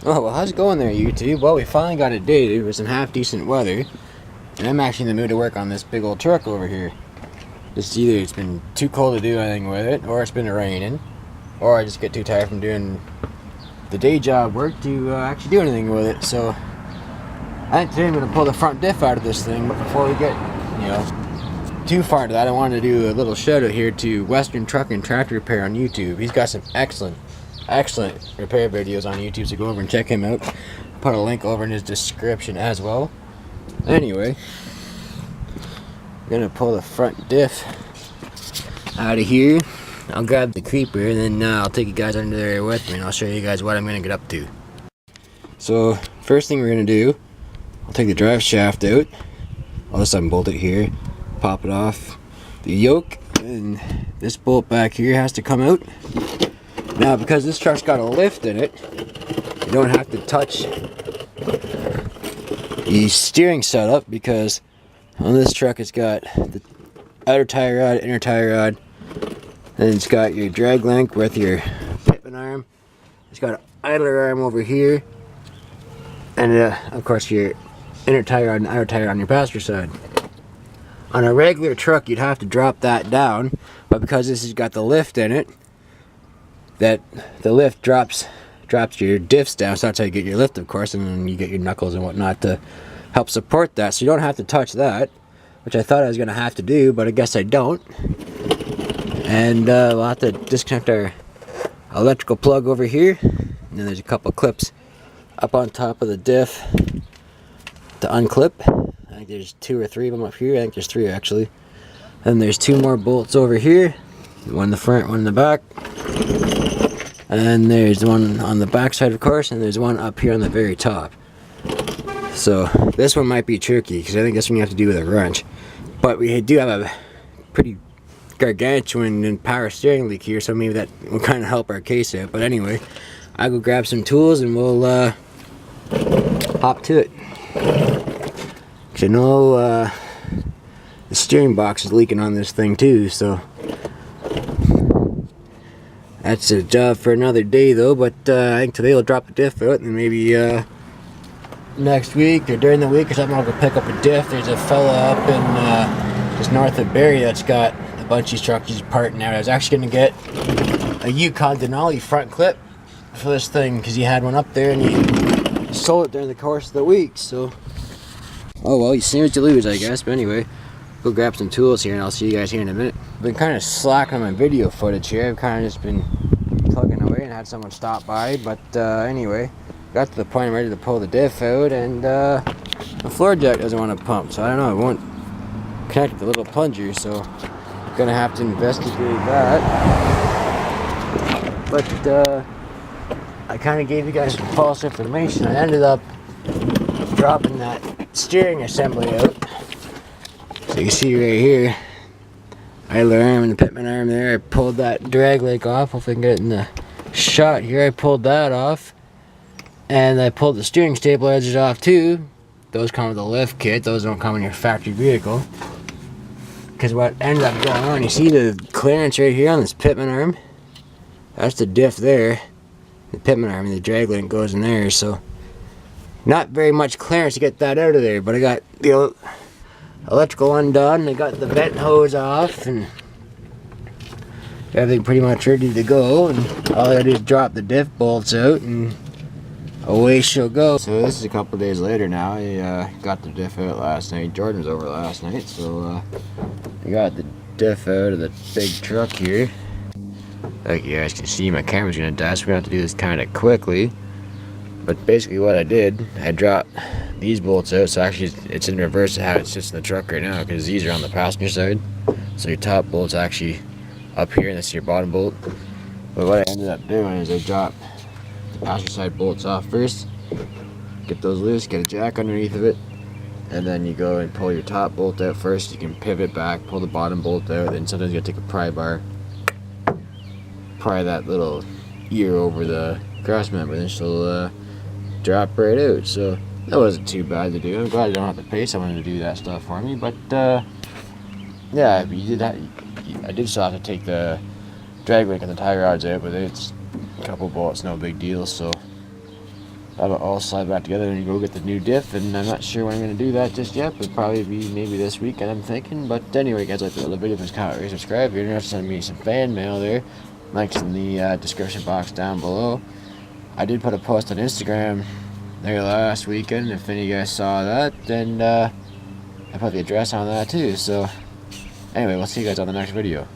Oh, well, how's it going there, YouTube? Well, we finally got it dated with some half-decent weather, and I'm actually in the mood to work on this big old truck over here. Just either it's been too cold to do anything with it, or it's been raining, or I just get too tired from doing the day job work to actually do anything with it. So, I think today I'm going to pull the front diff out of this thing, but before we get, too far into that, I wanted to do a little shout out here to Western Truck and Tractor Repair on YouTube. He's got some excellent repair videos on YouTube, so go over and check him out. Put a link over in his description as well. Anyway, I'm gonna pull the front diff out of here. I'll grab the creeper and then I'll take you guys under there with me and I'll show you guys what I'm gonna get up to. So first thing we're gonna do, I'll take the drive shaft out. I'll just unbolt it here, pop it off the yoke, and this bolt back here has to come out. Now, because this truck's got a lift in it, you don't have to touch the steering setup, because on this truck it's got the outer tie rod, inner tie rod, then it's got your drag link with your pitman arm, it's got an idler arm over here, and of course your inner tie rod and outer tie rod on your passenger side. On a regular truck you'd have to drop that down, but because this has got the lift in it, that the lift drops your diffs down, so that's how you get your lift, of course, and then you get your knuckles and whatnot to help support that, so you don't have to touch that, which I thought I was going to have to do, but I guess I don't. And we'll have to disconnect our electrical plug over here, and then there's a couple clips up on top of the diff to unclip. I think there's 2 or 3 of them up here. I think there's 3 actually. Then there's 2 more bolts over here, one in the front, one in the back. And then there's one on the back side, of course, and there's one up here on the very top. So this one might be tricky, because I think this one you have to do with a wrench. But we do have a pretty gargantuan and power steering leak here, so maybe that will kind of help our case out. But anyway, I'll go grab some tools and we'll hop to it. Because I know the steering box is leaking on this thing too, so that's a job for another day though. But I think today we'll drop the diff out, and maybe next week or during the week or something I'll go pick up a diff. There's a fella up in just north of Barrie that's got a bunch of these trucks he's parting out. I was actually going to get a Yukon Denali front clip for this thing because he had one up there and he sold it during the course of the week. So, oh well, you snooze to lose, I guess. But anyway, go grab some tools here and I'll see you guys here in a minute. I've been kind of slacking on my video footage here. I've kind of just been plugging away and had someone stop by. But anyway, got to the point I'm ready to pull the diff out, and the floor jack doesn't want to pump, so I don't know, it won't connect with the little plunger, so I'm gonna have to investigate that. But I kind of gave you guys some false information. I ended up dropping that steering assembly out. So you can see right here, idler arm and the pitman arm there. I pulled that drag link off. Hopefully I can get it in the shot here. I pulled that off. And I pulled the steering stabilizers off too. Those come with a lift kit. Those don't come in your factory vehicle. Because what ended up going on, you see the clearance right here on this pitman arm? That's the diff there. The pitman arm and the drag link goes in there. So not very much clearance to get that out of there. But I got the electrical undone. I got the vent hose off. And everything pretty much ready to go. And all I gotta do is drop the diff bolts out and away she'll go. So this is a couple days later now. I got the diff out last night. Jordan was over last night, so I got the diff out of the big truck here. Like you guys can see, my camera's gonna die, so we're gonna have to do this kind of quickly. But basically what I did, I dropped these bolts out, so actually it's in reverse of how it sits in the truck right now, because these are on the passenger side. So your top bolt's actually up here, and this is your bottom bolt. But what I ended up doing is I dropped the passenger side bolts off first, get those loose, get a jack underneath of it, and then you go and pull your top bolt out first. You can pivot back, pull the bottom bolt out, and sometimes you gotta take a pry bar, pry that little ear over the cross member, then she'll drop right out. So that wasn't too bad to do. I'm glad I don't have to pay someone to do that stuff for me, but yeah, you did that. I did still have to take the drag link and the tie rods out, but it's a couple bolts, no big deal. So That'll all slide back together and go get the new diff, and I'm not sure when I'm going to do that just yet, but probably be maybe this weekend, I'm thinking. But anyway, guys, like the video, please comment, rate, subscribe. If you're interested, send me some fan mail there. Links in the description box down below. I did put a post on Instagram there last weekend. If any of you guys saw that, then I put the address on that too. So anyway, we'll see you guys on the next video.